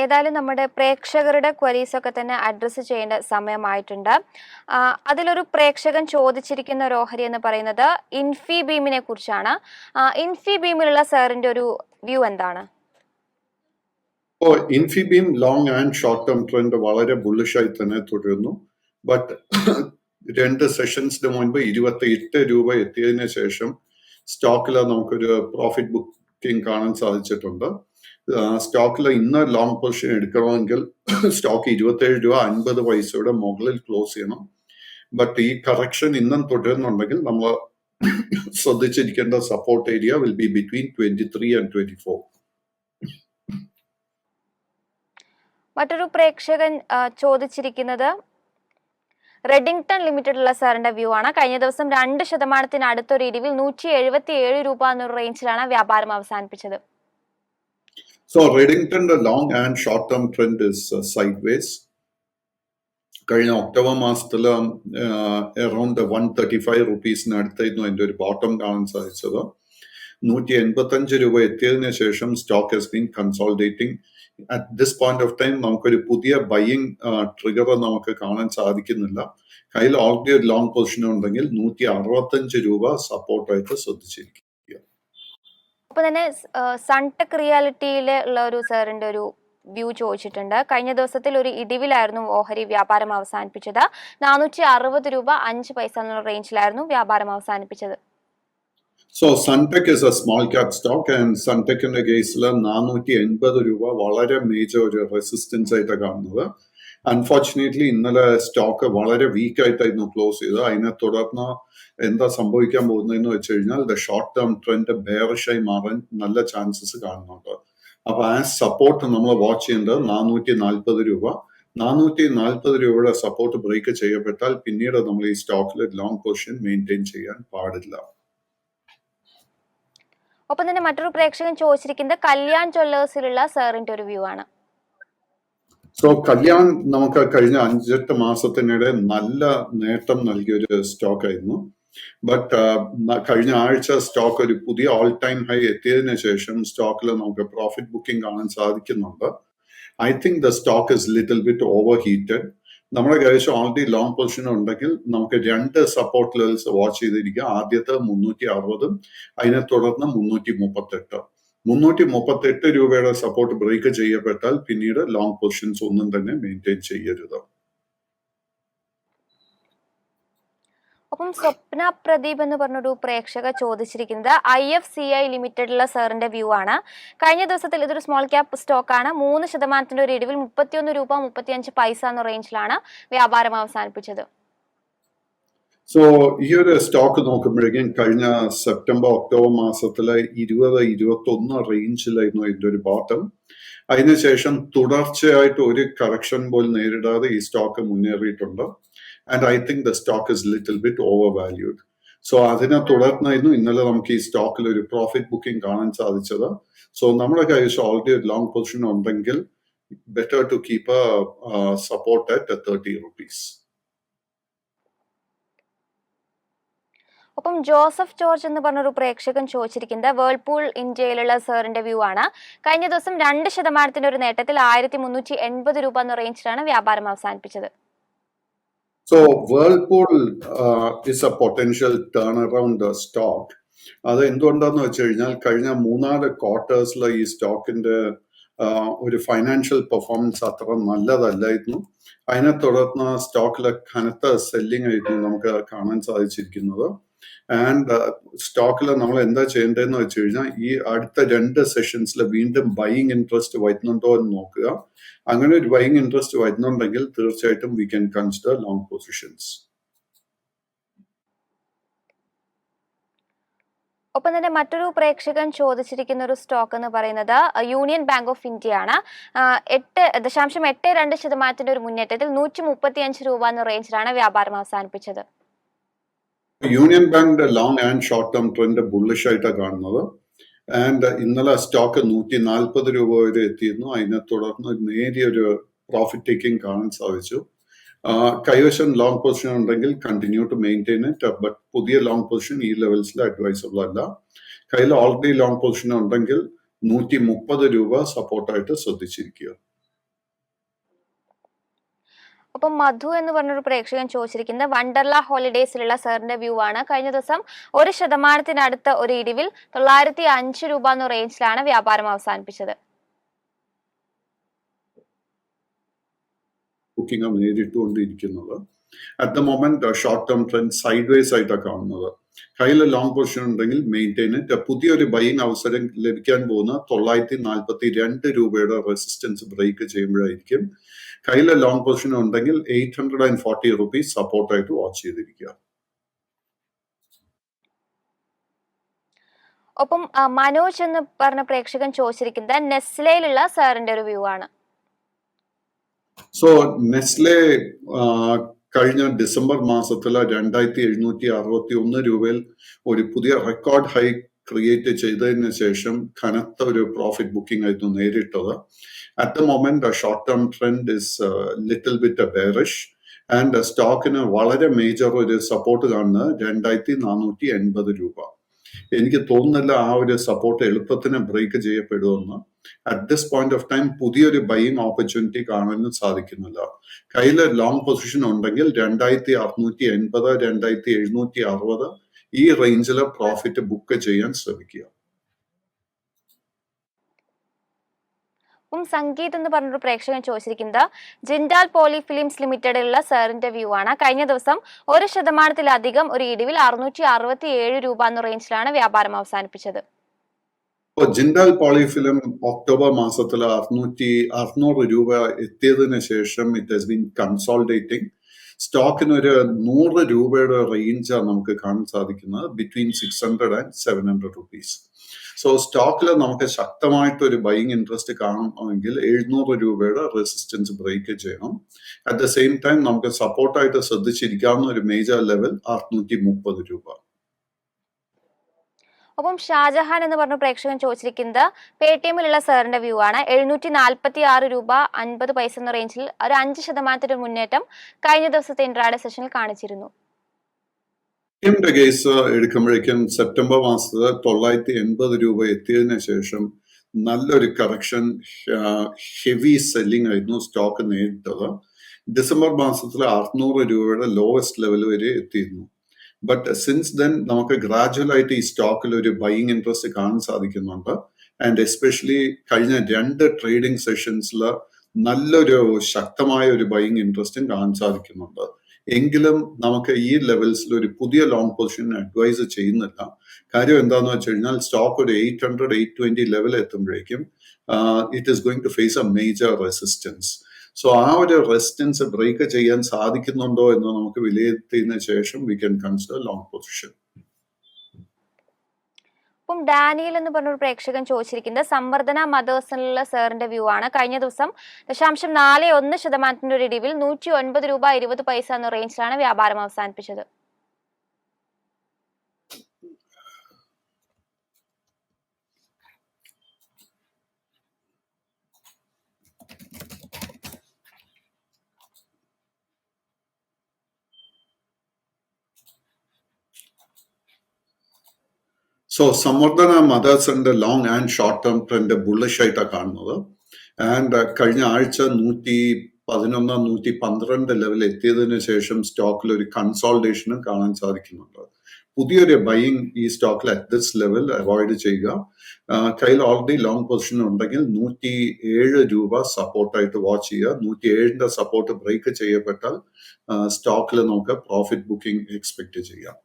ഏതായാലും നമ്മുടെ പ്രേക്ഷകരുടെ ക്വരീസ് ഒക്കെ തന്നെ അഡ്രസ്സ് ചെയ്യേണ്ട സമയമായിട്ടുണ്ട്. അതിലൊരു പ്രേക്ഷകൻ ചോദിച്ചിരിക്കുന്ന ഒരു ഓഹരി എന്ന് പറയുന്നത് ഇൻഫിബീമിനെ കുറിച്ചാണ്. ഇൻഫിബീമിലുള്ള സാറിന്റെ ഒരു വ്യൂ എന്താണ്? Infibeam long and short term trend വളരെ ബുള്ളിഷായി തന്നെ തുടരുന്നു. ബട്ട് 2 സെഷൻസിന് മുൻപ് 28 രൂപ എത്തിയതിനു ശേഷം സ്റ്റോക്കിൽ നമുക്കൊരു പ്രോഫിറ്റ് ബുക്കിംഗ് കാണാൻ സാധിച്ചിട്ടുണ്ട്. സ്റ്റോക്കിൽ ഇന്ന് ലോങ് പൊസിഷൻ എടുക്കണമെങ്കിൽ സ്റ്റോക്ക് 27 രൂപ 50 പൈസയുടെ മുകളിൽ ക്ലോസ് ചെയ്യണം. ബട്ട് ഈ കറക്ഷൻ ഇന്നും തുടരുന്നുണ്ടെങ്കിൽ നമ്മൾ ശ്രദ്ധിച്ചിരിക്കേണ്ട support area will be between 23 and 24. മറ്റൊരു പ്രേക്ഷകൻ ചോദിച്ചിരിക്കുന്നത് റെഡിംഗ്ടൺ ലിമിറ്റഡ് ഉള്ള സാറിന്റെ വ്യൂ ആണ്. കഴിഞ്ഞ ദിവസം 2% അടുത്തൊരു ഇടിവിൽ 177 രൂപ എന്നൊരു റേഞ്ചിലാണ് വ്യാപാരം അവസാനിപ്പിച്ചത്. So Redington, the long and short term trend is sideways. കഴിഞ്ഞ ഒക്ടോബർ മാസത്തിൽ അറൌണ്ട് 135 റുപ്പീസിന് അടുത്തായിരുന്നു അതിന്റെ ഒരു ബോട്ടം കാണാൻ സാധിച്ചത്. 185 രൂപ എത്തിയതിനു ശേഷം stock has been consolidating. At this point of time നമുക്കൊരു പുതിയ ബൈയിങ് ട്രിഗർ നമുക്ക് കാണാൻ സാധിക്കുന്നില്ല. കയ്യിൽ ഓൾറെഡി ഒരു ലോങ് പൊസിഷൻ ഉണ്ടെങ്കിൽ 165 രൂപ സപ്പോർട്ടായിട്ട് ശ്രദ്ധിച്ചിരിക്കും. അപ്പൊ തന്നെ സൺടെക് റിയാലിറ്റിയിലെ ഉള്ള ഒരു സാറിന്റെ ഒരു വ്യൂ ചോദിച്ചിട്ടുണ്ട്. കഴിഞ്ഞ ദിവസത്തിൽ ഒരു ഇടിവിലായിരുന്നു ഓഹരി വ്യാപാരം അവസാനിപ്പിച്ചത്. 460 രൂപ 5 പൈസ എന്നുള്ള റേഞ്ചിലായിരുന്നു വ്യാപാരം അവസാനിപ്പിച്ചത്. So Suntech is a small cap stock and സൺടെക്കിന്റെ കേസിൽ 480 രൂപ വളരെ മേജർ ഒരു റെസിസ്റ്റൻസ് ആയിട്ടാണ് കാണുന്നത്. അൺഫോർച്ചുനേറ്റ്ലി ഇന്നലെ സ്റ്റോക്ക് വളരെ വീക്ക് ആയിട്ടായിരുന്നു ക്ലോസ് ചെയ്തത്. അതിനെ തുടർന്ന് എന്താ സംഭവിക്കാൻ പോകുന്നതെന്ന് വെച്ച് കഴിഞ്ഞാൽ ഷോർട്ട് ടേം ട്രെൻഡ് ബെയറിഷായി മാറാൻ നല്ല ചാൻസസ് കാണുന്നുണ്ട്. അപ്പൊ ആ സപ്പോർട്ട് നമ്മൾ വാച്ച് ചെയ്യേണ്ടത് 440 രൂപ. 440 രൂപയുടെ സപ്പോർട്ട് ബ്രേക്ക് ചെയ്യപ്പെട്ടാൽ പിന്നീട് നമ്മൾ ഈ സ്റ്റോക്കിൽ ലോങ് പൊസിഷൻ മെയിൻറ്റെയിൻ ചെയ്യാൻ പാടില്ല. ഒപ്പം തന്നെ മറ്റൊരു പ്രേക്ഷകൻ ചോദിച്ചിരിക്കുന്നത് കല്യാൺ ജ്വല്ലേഴ്സിലുള്ള സാറിന്റെ ഒരു വ്യൂ ആണ്. സോ കല്യാൺ നമുക്ക് കഴിഞ്ഞ 5-8 മാസത്തിനിടെ നല്ല നേട്ടം നൽകിയ ഒരു സ്റ്റോക്ക് ആയിരുന്നു. ബട്ട് കഴിഞ്ഞ ആഴ്ച സ്റ്റോക്ക് ഒരു പുതിയ ഓൾ ടൈം ഹൈ എത്തിയതിനു ശേഷം സ്റ്റോക്കിൽ നമുക്ക് പ്രോഫിറ്റ് ബുക്കിംഗ് കാണാൻ സാധിക്കുന്നുണ്ട്. I think the stock is little bit over heated. നമ്മുടെ കൈവശം ഓൾറെഡി ലോങ് പൊസിഷൻ ഉണ്ടെങ്കിൽ നമുക്ക് 2 സപ്പോർട്ട് ലെവൽസ് വാച്ച് ചെയ്തിരിക്കുക. ആദ്യത്തെ 360, അതിനെ തുടർന്ന് 338. 338 രൂപയുടെ സപ്പോർട്ട് ബ്രേക്ക് ചെയ്യപ്പെട്ടാൽ പിന്നീട് ലോങ് പൊസിഷൻസ് ഒന്നും തന്നെ മെയിൻറ്റെയിൻ ചെയ്യരുത്. ഒപ്പം സ്വപ്ന പ്രദീപ് എന്ന് പറഞ്ഞൊരു പ്രേക്ഷക ചോദിച്ചിരിക്കുന്നത് IFCI ലിമിറ്റഡിലുള്ള സാറിന്റെ വ്യൂ ആണ്. കഴിഞ്ഞ ദിവസത്തിൽ ഇതൊരു സ്മോൾ ക്യാപ് സ്റ്റോക്ക് ആണ്. 3% ഒരു ഇടിവിൽ 31 രൂപ 35 പൈസ എന്ന റേഞ്ചിലാണ് വ്യാപാരം അവസാനിപ്പിച്ചത്. സോ ഈ ഒരു സ്റ്റോക്ക് നോക്കുമ്പോഴേക്കും കഴിഞ്ഞ സെപ്റ്റംബർ ഒക്ടോബർ മാസത്തിലെ 20-21 റേഞ്ചിലായിരുന്നു ഇതിന്റെ ഒരു ബോട്ടം. അതിനുശേഷം തുടർച്ചയായിട്ട് ഒരു കറക്ഷൻ പോലും നേരിടാതെ ഈ സ്റ്റോക്ക് മുന്നേറിയിട്ടുണ്ട്. And I think the stock is little bit overvalued. So അതിനെ തുടർന്നായിരുന്നു ഇന്നലെ നമുക്ക് ഈ സ്റ്റോക്കിൽ ഒരു പ്രോഫിറ്റ് ബുക്കിംഗ് കാണാൻ സാധിച്ചത്. സോ നമ്മുടെ കൈവശം ഓൾറെഡി ഒരു ലോങ് പൊസിഷൻ ഉണ്ടെങ്കിൽ better to keep support at 30 rupees. ഒപ്പം ജോസഫ് ജോർജ് എന്ന് പറഞ്ഞൊരു പ്രേക്ഷകൻ ചോദിച്ചിരിക്കുന്നത് വേൾപൂൾ ഇന്ത്യയിലുള്ള സാറിന്റെ വ്യൂ ആണ്. കഴിഞ്ഞ ദിവസം 2% ഒരു നേട്ടത്തിൽ 1380 രൂപ എന്ന റേഞ്ചിലാണ് വ്യാപാരം അവസാനിപ്പിച്ചത്. So Whirlpool is a potential turnaround stock. അത് എന്തുകൊണ്ടാന്ന് വെച്ച് കഴിഞ്ഞാൽ കഴിഞ്ഞ 3-4 ക്വാർട്ടേഴ്സിൽ ഈ സ്റ്റോക്കിന്റെ ഒരു ഫൈനാൻഷ്യൽ പെർഫോമൻസ് അത്ര നല്ലതല്ലായിരുന്നു. അതിനെ തുടർന്ന് സ്റ്റോക്കിലെ കനത്ത സെല്ലിംഗ് ആയിരുന്നു നമുക്ക് കാണാൻ സാധിച്ചിരിക്കുന്നത്. ആൻഡ് സ്റ്റോക്കിൽ നമ്മൾ എന്താ ചെയ്യേണ്ടതെന്ന് വെച്ച് കഴിഞ്ഞാൽ ഈ അടുത്ത 2 സെഷൻസിൽ വീണ്ടും ബൈയിങ് ഇൻട്രസ്റ്റ് വരുന്നുണ്ടോ എന്ന് നോക്കുക. അങ്ങനെ ഒരു ബൈയിങ് ഇൻട്രസ്റ്റ് വരുന്നുണ്ടെങ്കിൽ തീർച്ചയായിട്ടും we can consider long positions. ഒപ്പം തന്നെ മറ്റൊരു പ്രേക്ഷകൻ ചോദിച്ചിരിക്കുന്ന ഒരു സ്റ്റോക്ക് എന്ന് പറയുന്നത് യൂണിയൻ ബാങ്ക് ഓഫ് ഇന്ത്യ ആണ്. 8.82% ഒരു മുന്നേറ്റത്തിൽ 135 രൂപ എന്ന റേഞ്ചിലാണ് വ്യാപാരം അവസാനിപ്പിച്ചത്. യൂണിയൻ ബാങ്കിന്റെ long and short term trend bullish ആയിട്ടാണ് കാണുന്നത്. ആൻഡ് ഇന്നലെ സ്റ്റോക്ക് 140 രൂപ വരെ എത്തിയിരുന്നു. അതിനെ തുടർന്ന് നേരിയൊരു പ്രോഫിറ്റ് ടേക്കിംഗ് കാണാൻ സാധിച്ചു. കൈവശം ലോങ് പൊസിഷൻ ഉണ്ടെങ്കിൽ continue to maintain it. But പുതിയ ലോങ് പൊസിഷൻ ഈ ലെവൽസിൽ അഡ്വൈസബിൾ അല്ല. കയ്യിൽ ഓൾറെഡി ലോങ് പൊസിഷൻ ഉണ്ടെങ്കിൽ 130 രൂപ സപ്പോർട്ടായിട്ട് ശ്രദ്ധിച്ചിരിക്കുക. അപ്പം മധു എന്ന് പറഞ്ഞൊരു പ്രേക്ഷകൻ ചോദിച്ചിരിക്കുന്നത് വണ്ടർല ഹോളിഡേസിലുള്ള സാറിന്റെ വ്യൂ ആണ്. കഴിഞ്ഞ ദിവസം 1% ഒരു ഇടിവിൽ 905 രൂപ എന്ന റേഞ്ചിലാണ് വ്യാപാരം അവസാനിപ്പിച്ചത്. ബുക്കിംഗ് നേരിട്ടുകൊണ്ടിരിക്കുന്നത്. At the moment short term trend sideways ആയിട്ടാണ് കാണുന്നത്. കയ്യിൽ ലോങ് പൊസിഷൻ ഉണ്ടെങ്കിൽ മെയിൻറ്റെയിൻ. പുതിയൊരു ബൈയിങ് അവസരം ലഭിക്കാൻ പോകുന്ന 942 രൂപയുടെ റെസിസ്റ്റൻസ് ബ്രേക്ക് ചെയ്യുമ്പോഴായിരിക്കും. കയ്യിൽ ലോങ് പൊസിഷൻ ഉണ്ടെങ്കിൽ 840 റുപ്പീസ് സപ്പോർട്ടായിട്ട് വാച്ച് ചെയ്തിരിക്കുക. ഒപ്പം മനോജ് എന്ന് പറഞ്ഞ പ്രേക്ഷകൻ ചോദിച്ചിരിക്കുന്നത് നെസ്ലയിലുള്ള സാറിന്റെ ഒരു വ്യൂ ആണ്. സോ നെസ്ലെ കഴിഞ്ഞ ഡിസംബർ മാസത്തിൽ 2761 രൂപയിൽ ഒരു പുതിയ റെക്കോർഡ് ഹൈ ക്രിയേറ്റ് ചെയ്തതിന് ശേഷം കനത്ത ഒരു പ്രോഫിറ്റ് ബുക്കിംഗ് ആയിരുന്നു നേരിട്ടത്. At the moment short term trend is little bit bearish and സ്റ്റോക്കിന് വളരെ മേജർ ഒരു സപ്പോർട്ട് കാണുന്നത് 2480 രൂപ. എനിക്ക് തോന്നുന്നില്ല ആ ഒരു സപ്പോർട്ട് എളുപ്പത്തിന് ബ്രേക്ക് ചെയ്യപ്പെടുമെന്ന്. At this point of time പുതിയൊരു ബൈയിങ് ഓപ്പർച്യൂണിറ്റി കാണാനും സാധിക്കുന്നില്ല. കയ്യിൽ ലോങ് പൊസിഷൻ ഉണ്ടെങ്കിൽ 2680, 2760 ഈ റേഞ്ചിൽ പ്രോഫിറ്റ് ബുക്ക് ചെയ്യാൻ ശ്രമിക്കുക. സംഗീത് എന്ന് പറഞ്ഞൊരു പ്രേക്ഷകൻ ചോദിച്ചിരിക്കുന്നത് ജിൻഡാൽ പോളി ഫിലിംസ് ലിമിറ്റഡിലുള്ള സാറിന്റെ വ്യൂ ആണ്. കഴിഞ്ഞ ദിവസം 1%-ലധികം ഒരു ഇടിവിൽ 667 രൂപ എന്ന റേഞ്ചിലാണ് വ്യാപാരം അവസാനിപ്പിച്ചത്. ജിൻഡാൽ പോളി ഫിലിം ഒക്ടോബർ മാസത്തിൽ 600 രൂപ എത്തിയതിനു ശേഷം ഇറ്റ് ഹസ് ബീൻ കൺസോൾഡേറ്റിംഗ്. സ്റ്റോക്കിന് ഒരു 100 രൂപയുടെ റേഞ്ചാണ് നമുക്ക് കാണാൻ സാധിക്കുന്നത്, ബിറ്റ്വീൻ 600 and 700 റുപ്പീസ്. സോ സ്റ്റോക്കിൽ നമുക്ക് ശക്തമായിട്ട് ഒരു ബൈയിങ് ഇൻട്രസ്റ്റ് കാണണമെങ്കിൽ 700 രൂപയുടെ റെസിസ്റ്റൻസ് ബ്രേക്ക് ചെയ്യണം. അറ്റ് ദ സെയിം ടൈം നമുക്ക് സപ്പോർട്ടായിട്ട് ശ്രദ്ധിച്ചിരിക്കാവുന്ന ഒരു മേജർ ലെവൽ 630 രൂപ. ഒപ്പം ഷാജഹാൻ എന്ന് പറഞ്ഞ പ്രേക്ഷകൻ ചോദിച്ചിരിക്കുന്നത് പേടിഎമ്മിലുള്ള സാറിന്റെ വ്യൂ ആണ്. 746 രൂപ 50 പൈസ എന്ന റേഞ്ചിൽ ഒരു 5% മുന്നേറ്റം കഴിഞ്ഞ ദിവസത്തെ ഇൻട്രാഡേ സെഷനിൽ കാണിച്ചിരുന്നു. പേടിഎമ്മിന്റെ കേസ് എടുക്കുമ്പോഴേക്കും സെപ്റ്റംബർ മാസത്തിൽ 980 രൂപ എത്തിയതിനു ശേഷം നല്ലൊരു കറക്ഷൻ, ഹെവി സെല്ലിംഗ് ആയിരുന്നു സ്റ്റോക്ക് നേരിട്ടത്. ഡിസംബർ മാസത്തിൽ 600 രൂപയുടെ ലോവസ്റ്റ് ലെവൽ വരെ എത്തിയിരുന്നു. ബട്ട് സിൻസ് ദെൻ നമുക്ക് ഗ്രാജുവൽ ആയിട്ട് ഈ സ്റ്റോക്കിൽ ഒരു ബൈയിങ് ഇൻട്രസ്റ്റ് കാണാൻ സാധിക്കുന്നുണ്ട്. ആൻഡ് എസ്പെഷ്യലി കഴിഞ്ഞ 2 ട്രേഡിംഗ് സെഷൻസിൽ നല്ലൊരു ശക്തമായ ഒരു ബൈയിങ് ഇൻട്രസ്റ്റും കാണാൻ സാധിക്കുന്നുണ്ട്. എങ്കിലും നമുക്ക് ഈ ലെവൽസിൽ ഒരു പുതിയ ലോങ് പൊസിഷൻ അഡ്വൈസ് ചെയ്യുന്നില്ല. കാര്യം എന്താണെന്ന് വെച്ച് കഴിഞ്ഞാൽ സ്റ്റോക്ക് ഒരു 800, 820 ലെവൽ എത്തുമ്പോഴേക്കും it is going to face a major resistance. So ആ ഒരു റെസിസ്റ്റൻസ് ബ്രേക്ക് ചെയ്യാൻ സാധിക്കുന്നുണ്ടോ എന്ന് നമുക്ക് വിലയിരുത്തിയതിനു ശേഷം we can consider long position. അപ്പം ഡാനിയൽ എന്ന് പറഞ്ഞൊരു പ്രേക്ഷകൻ ചോദിച്ചിരിക്കുന്നത് സംവർദ്ധന മദേഴ്സിലുള്ള സാറിന്റെ വ്യൂ ആണ്. കഴിഞ്ഞ ദിവസം 0.41% ഒരു ഇടിവിൽ 109 രൂപ 20 പൈസ എന്ന റേഞ്ചിലാണ് വ്യാപാരം അവസാനിപ്പിച്ചത്. സോ സംവർദ്ധന മദേഴ്സിന്റെ long and short term trend bullish ആയിട്ടാണ് കാണുന്നത്. ആൻഡ് കഴിഞ്ഞ ആഴ്ച 111, 112 ലെവൽ എത്തിയതിനു ശേഷം സ്റ്റോക്കിൽ ഒരു കൺസോൾട്ടേഷനും കാണാൻ സാധിക്കുന്നുണ്ട്. പുതിയൊരു ബൈയിങ് ഈ സ്റ്റോക്കിൽ അറ്റ് ദിസ് ലെവൽ അവോയ്ഡ് ചെയ്യുക. കയ്യിൽ ഓൾറെഡി ലോങ് പൊസിഷൻ ഉണ്ടെങ്കിൽ 107 രൂപ സപ്പോർട്ടായിട്ട് വാച്ച് ചെയ്യുക. 107ന്റെ സപ്പോർട്ട് ബ്രേക്ക് ചെയ്യപ്പെട്ടാൽ സ്റ്റോക്കിൽ നമുക്ക് പ്രോഫിറ്റ് ബുക്കിംഗ് എക്സ്പെക്ട് ചെയ്യാം.